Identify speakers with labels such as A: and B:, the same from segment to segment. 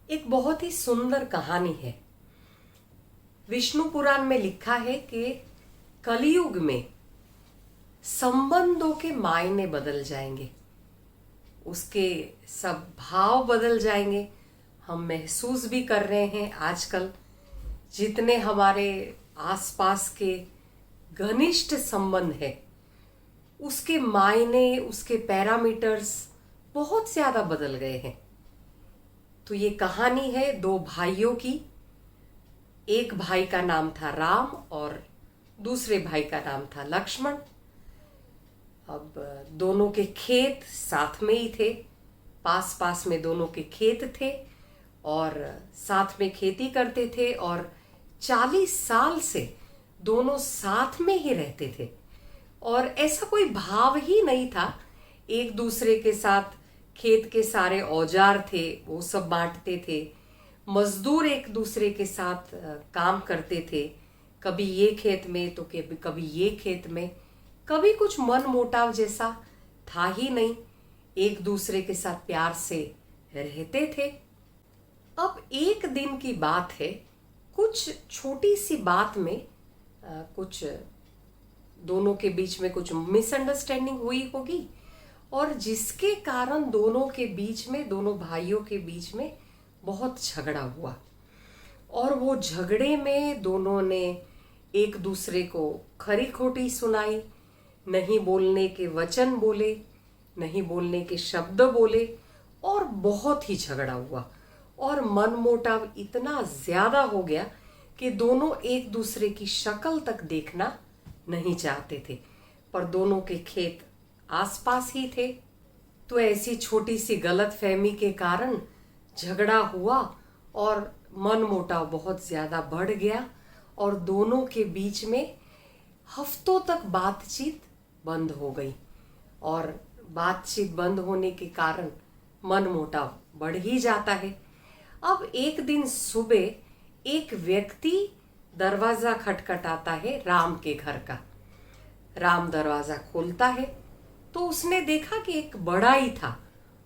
A: एक बहुत ही सुंदर कहानी है। विष्णु पुराण में लिखा है कि कलयुग में संबंधों के मायने बदल जाएंगे, उसके सब भाव बदल जाएंगे। हम महसूस भी कर रहे हैं आजकल जितने हमारे आसपास के घनिष्ठ संबंध है उसके मायने, उसके पैरामीटर्स बहुत ज्यादा बदल गए हैं। तो ये कहानी है दो भाइयों की। एक भाई का नाम था राम और दूसरे भाई का नाम था लक्ष्मण। अब दोनों के खेत साथ में ही थे, पास पास में दोनों के खेत थे और साथ में खेती करते थे और 40 साल से दोनों साथ में ही रहते थे और ऐसा कोई भाव ही नहीं था। एक दूसरे के साथ खेत के सारे औजार थे वो सब बांटते थे, मजदूर एक दूसरे के साथ काम करते थे, कभी ये खेत में तो कभी ये खेत में। कभी कुछ मन मोटाव जैसा था ही नहीं, एक दूसरे के साथ प्यार से रहते थे। अब एक दिन की बात है, कुछ छोटी सी बात में कुछ दोनों के बीच में कुछ मिसअंडरस्टैंडिंग हुई होगी और जिसके कारण दोनों के बीच में, दोनों भाइयों के बीच में बहुत झगड़ा हुआ। और वो झगड़े में दोनों ने एक दूसरे को खरी खोटी सुनाई, नहीं बोलने के वचन बोले, नहीं बोलने के शब्द बोले और बहुत ही झगड़ा हुआ और मनमुटाव इतना ज्यादा हो गया कि दोनों एक दूसरे की शक्ल तक देखना नहीं चाहते थे। पर दोनों के खेत आसपास ही थे, तो ऐसी छोटी सी गलतफहमी के कारण झगड़ा हुआ और मनमुटाव बहुत ज्यादा बढ़ गया और दोनों के बीच में हफ्तों तक बातचीत बंद हो गई। और बातचीत बंद होने के कारण मनमुटाव बढ़ ही जाता है। अब एक दिन सुबह एक व्यक्ति दरवाजा खटखटाता है राम के घर का। राम दरवाजा खोलता है तो उसने देखा कि एक बढ़ई था,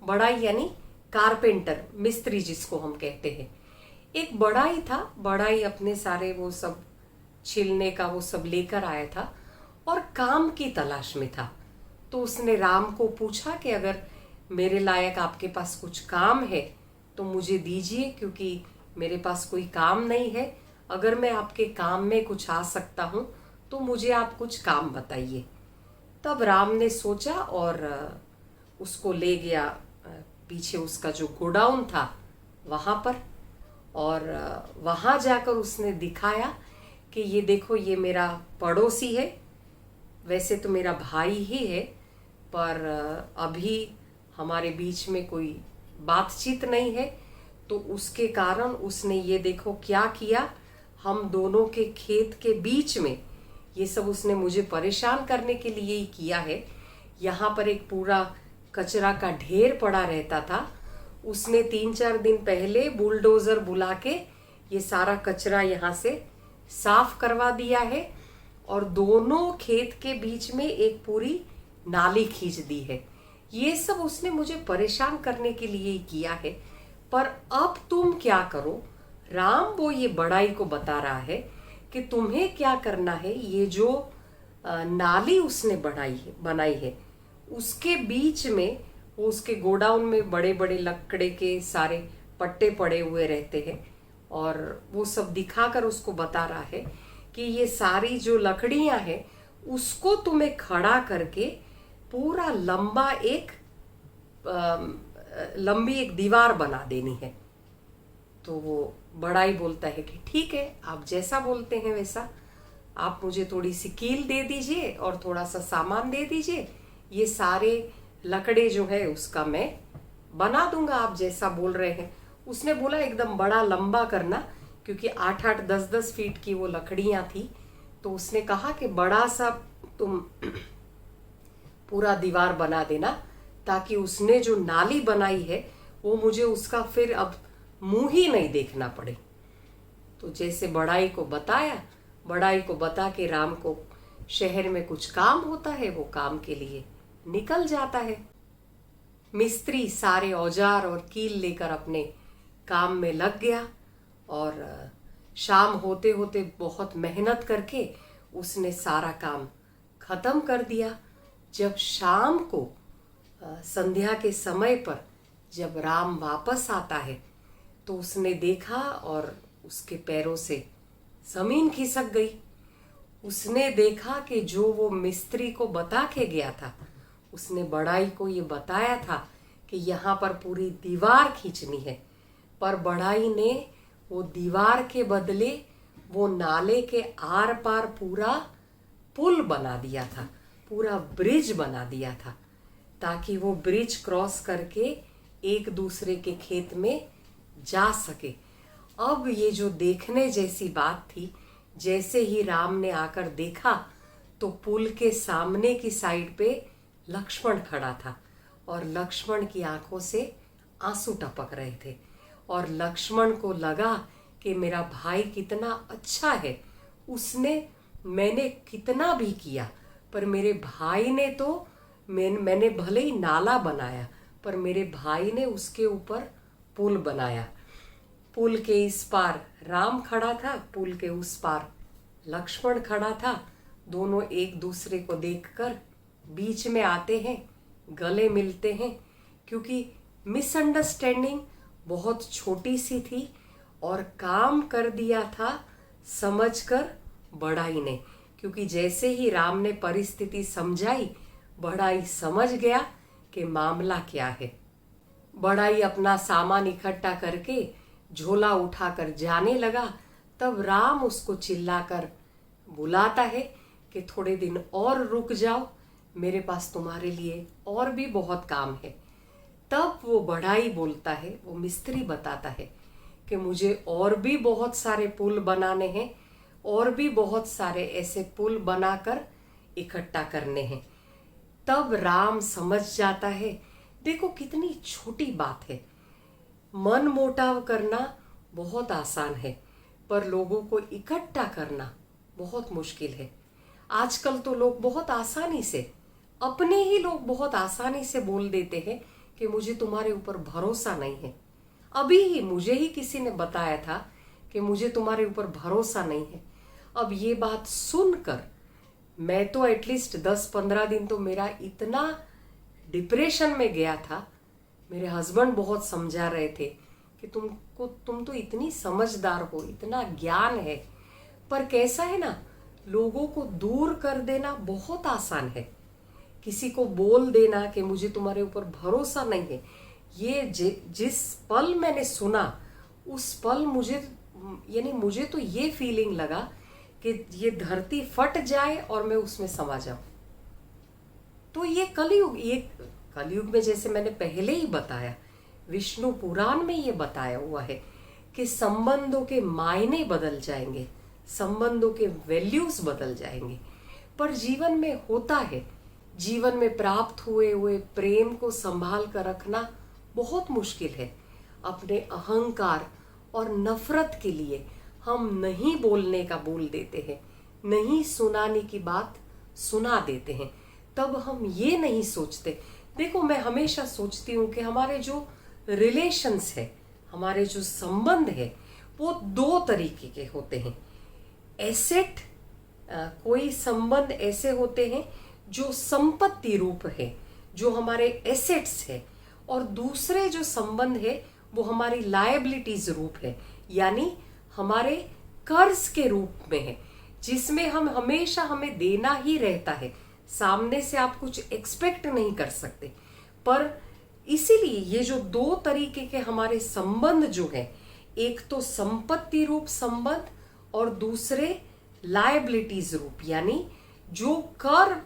A: बढ़ई यानी कारपेंटर, मिस्त्री जिसको हम कहते हैं। एक बढ़ई था, बढ़ई अपने सारे वो सब छिलने का वो सब लेकर आया था और काम की तलाश में था। तो उसने राम को पूछा कि अगर मेरे लायक आपके पास कुछ काम है तो मुझे दीजिए, क्योंकि मेरे पास कोई काम नहीं है। अगर मैं आपके काम में कुछ आ सकता हूं तो मुझे आप कुछ काम बताइए। तब राम ने सोचा और उसको ले गया पीछे उसका जो गोडाउन था वहां पर, और वहां जाकर उसने दिखाया कि ये देखो, ये मेरा पड़ोसी है, वैसे तो मेरा भाई ही है, पर अभी हमारे बीच में कोई बातचीत नहीं है। तो उसके कारण उसने ये देखो क्या किया, हम दोनों के खेत के बीच में ये सब उसने मुझे परेशान करने के लिए ही किया है। यहाँ पर एक पूरा कचरा का ढेर पड़ा रहता था, उसने 3-4 दिन पहले बुलडोजर बुला के ये सारा कचरा यहाँ से साफ करवा दिया है और दोनों खेत के बीच में एक पूरी नाली खींच दी है। ये सब उसने मुझे परेशान करने के लिए ही किया है, पर अब तुम क्या करो। राम वो ये बढ़ई को बता रहा है कि तुम्हें क्या करना है। ये जो नाली उसने बनाई है उसके बीच में, वो उसके गोडाउन में बड़े बड़े लकड़े के सारे पट्टे पड़े हुए रहते हैं और वो सब दिखाकर उसको बता रहा है कि ये सारी जो लकड़ियां हैं उसको तुम्हें खड़ा करके पूरा लंबी एक दीवार बना देनी है। तो वो बढ़ई बोलता है कि ठीक है, आप जैसा बोलते हैं वैसा, आप मुझे थोड़ी सी कील दे दीजिए और थोड़ा सा सामान दे दीजिए, ये सारे लकड़े जो है उसका मैं बना दूंगा, आप जैसा बोल रहे हैं। उसने बोला एकदम बड़ा लंबा करना, क्योंकि 8-8, 10-10 फीट की वो लकड़ियां थी। तो उसने कहा कि बड़ा सा तुम पूरा दीवार बना देना, ताकि उसने जो नाली बनाई है वो मुझे उसका फिर अब मुंह ही नहीं देखना पड़े। तो जैसे बढ़ई को बताया, बढ़ई को बता के राम को शहर में कुछ काम होता है, वो काम के लिए निकल जाता है। मिस्त्री सारे औजार और कील लेकर अपने काम में लग गया और शाम होते होते बहुत मेहनत करके उसने सारा काम खत्म कर दिया। जब शाम को संध्या के समय पर जब राम वापस आता है तो उसने देखा और उसके पैरों से जमीन खिसक गई। उसने देखा कि जो वो मिस्त्री को बता के गया था, उसने बढ़ाई को ये बताया था कि यहाँ पर पूरी दीवार खींचनी है, पर बढ़ाई ने वो दीवार के बदले वो नाले के आर पार पूरा पुल बना दिया था, पूरा ब्रिज बना दिया था, ताकि वो ब्रिज क्रॉस करके एक दूसरे के खेत में जा सके। अब ये जो देखने जैसी बात थी, जैसे ही राम ने आकर देखा तो पुल के सामने की साइड पे लक्ष्मण खड़ा था और लक्ष्मण की आंखों से आंसू टपक रहे थे और लक्ष्मण को लगा कि मेरा भाई कितना अच्छा है, मैंने कितना भी किया पर मेरे भाई ने तो मैंने भले ही नाला बनाया पर मेरे भाई ने उसके ऊपर पुल बनाया। पुल के इस पार राम खड़ा था, पुल के उस पार लक्ष्मण खड़ा था। दोनों एक दूसरे को देखकर बीच में आते हैं, गले मिलते हैं, क्योंकि मिसअंडरस्टैंडिंग बहुत छोटी सी थी और काम कर दिया था समझकर बढ़ाई ने, क्योंकि जैसे ही राम ने परिस्थिति समझाई, बढ़ाई समझ गया कि मामला क्या है। बढ़ाई अपना सामान इकट्ठा करके झोला उठाकर जाने लगा। तब राम उसको चिल्लाकर बुलाता है कि थोड़े दिन और रुक जाओ, मेरे पास तुम्हारे लिए और भी बहुत काम है। तब वो बढ़ाई बोलता है, वो मिस्त्री बताता है कि मुझे और भी बहुत सारे पुल बनाने हैं, और भी बहुत सारे ऐसे पुल बनाकर इकट्ठा करने हैं। तब राम समझ जाता है, देखो कितनी छोटी बात है, मन मोटाव करना बहुत आसान है पर लोगों को इकट्ठा करना बहुत मुश्किल है। आजकल तो लोग बहुत आसानी से, अपने ही लोग बहुत आसानी से बोल देते हैं कि मुझे तुम्हारे ऊपर भरोसा नहीं है। अभी ही मुझे ही किसी ने बताया था कि मुझे तुम्हारे ऊपर भरोसा नहीं है। अब ये बात सुनकर मैं तो एटलीस्ट 10-15 दिन तो मेरा इतना डिप्रेशन में गया था। मेरे हस्बैंड बहुत समझा रहे थे कि तुम तो इतनी समझदार हो, इतना ज्ञान है, पर कैसा है ना, लोगों को दूर कर देना बहुत आसान है। किसी को बोल देना कि मुझे तुम्हारे ऊपर भरोसा नहीं है, ये जिस पल मैंने सुना उस पल मुझे तो ये फीलिंग लगा कि ये धरती फट जाए और मैं उसमें समा जाऊं। तो ये कलयुग में, जैसे मैंने पहले ही बताया, विष्णु पुराण में ये बताया हुआ है कि संबंधों के मायने बदल जाएंगे, संबंधों के वैल्यूज बदल जाएंगे। पर जीवन में होता है, जीवन में प्राप्त हुए प्रेम को संभाल कर रखना बहुत मुश्किल है। अपने अहंकार और नफरत के लिए हम नहीं बोलने का बोल देते हैं, नहीं सुनाने की बात सुना देते हैं। तब हम ये नहीं सोचते। देखो, मैं हमेशा सोचती हूँ कि हमारे जो रिलेशंस है, हमारे जो संबंध है, वो 2 तरीके के होते हैं। एसेट, कोई संबंध ऐसे होते हैं जो संपत्ति रूप है, जो हमारे एसेट्स है, और दूसरे जो संबंध है वो हमारी लायबिलिटीज रूप है, यानी हमारे कर्ज के रूप में है, जिसमें हमें देना ही रहता है। सामने से आप कुछ एक्सपेक्ट नहीं कर सकते। पर इसीलिए ये जो 2 तरीके के हमारे संबंध जो है, एक तो संपत्ति रूप संबंध और दूसरे लायबिलिटीज रूप, यानी जो कर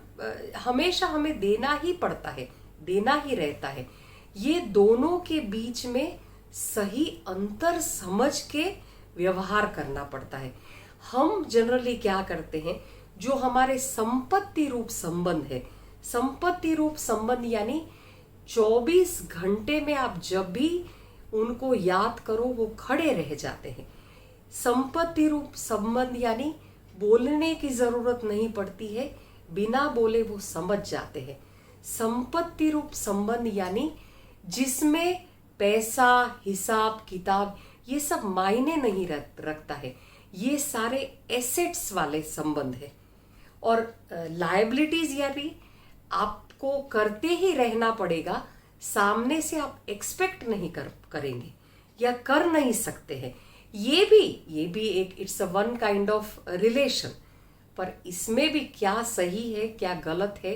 A: हमेशा हमें देना ही पड़ता है, देना ही रहता है। ये दोनों के बीच में सही अंतर समझ के व्यवहार करना पड़ता है। हम जनरली क्या करते हैं, जो हमारे संपत्ति रूप संबंध है, संपत्ति रूप संबंध यानी 24 घंटे में आप जब भी उनको याद करो वो खड़े रह जाते हैं। संपत्ति रूप संबंध यानी बोलने की जरूरत नहीं पड़ती है, बिना बोले वो समझ जाते हैं। संपत्ति रूप संबंध यानी जिसमें पैसा, हिसाब किताब ये सब मायने नहीं रखता है। ये सारे एसेट्स वाले संबंध है। और लायबिलिटीज यानी आपको करते ही रहना पड़ेगा, सामने से आप एक्सपेक्ट नहीं करेंगे या कर नहीं सकते हैं। ये भी एक it's a one kind of relation. पर इसमें भी क्या सही है, क्या गलत है,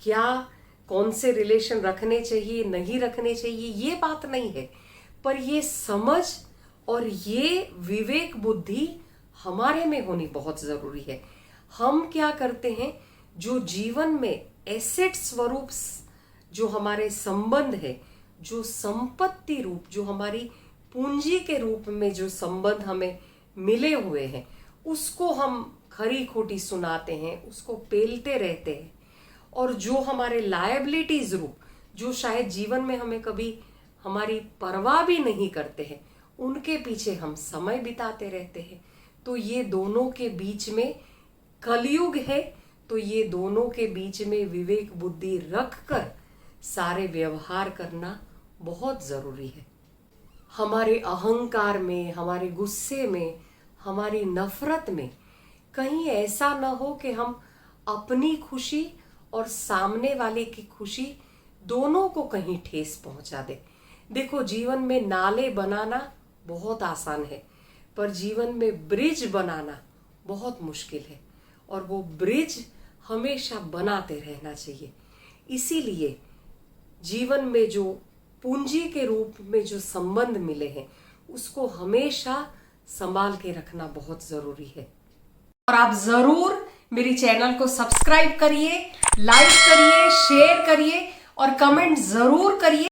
A: क्या कौन से रिलेशन रखने चाहिए, नहीं रखने चाहिए, ये बात नहीं है। पर ये समझ और ये विवेक बुद्धि हमारे में होनी बहुत जरूरी है। हम क्या करते हैं, जो जीवन में एसेट स्वरूप जो हमारे संबंध है, जो संपत्ति रूप, जो हमारी पूंजी के रूप में जो संबंध हमें मिले हुए हैं, उसको हम खरी खोटी सुनाते हैं, उसको पेलते रहते हैं। और जो हमारे लायबिलिटीज रूप, जो शायद जीवन में हमें कभी हमारी परवाह भी नहीं करते हैं, उनके पीछे हम समय बिताते रहते हैं। तो ये दोनों के बीच में कलयुग है। तो ये दोनों के बीच में विवेक बुद्धि रखकर सारे व्यवहार करना बहुत जरूरी है। हमारे अहंकार में, हमारे गुस्से में, हमारी नफरत में कहीं ऐसा न हो कि हम अपनी खुशी और सामने वाले की खुशी दोनों को कहीं ठेस पहुंचा दे। देखो, जीवन में नाले बनाना बहुत आसान है, पर जीवन में ब्रिज बनाना बहुत मुश्किल है। और वो ब्रिज हमेशा बनाते रहना चाहिए। इसीलिए जीवन में जो पूंजी के रूप में जो संबंध मिले हैं, उसको हमेशा संभाल के रखना बहुत जरूरी है। और आप जरूर मेरी चैनल को सब्सक्राइब करिए, लाइक करिए, शेयर करिए और कमेंट जरूर करिए।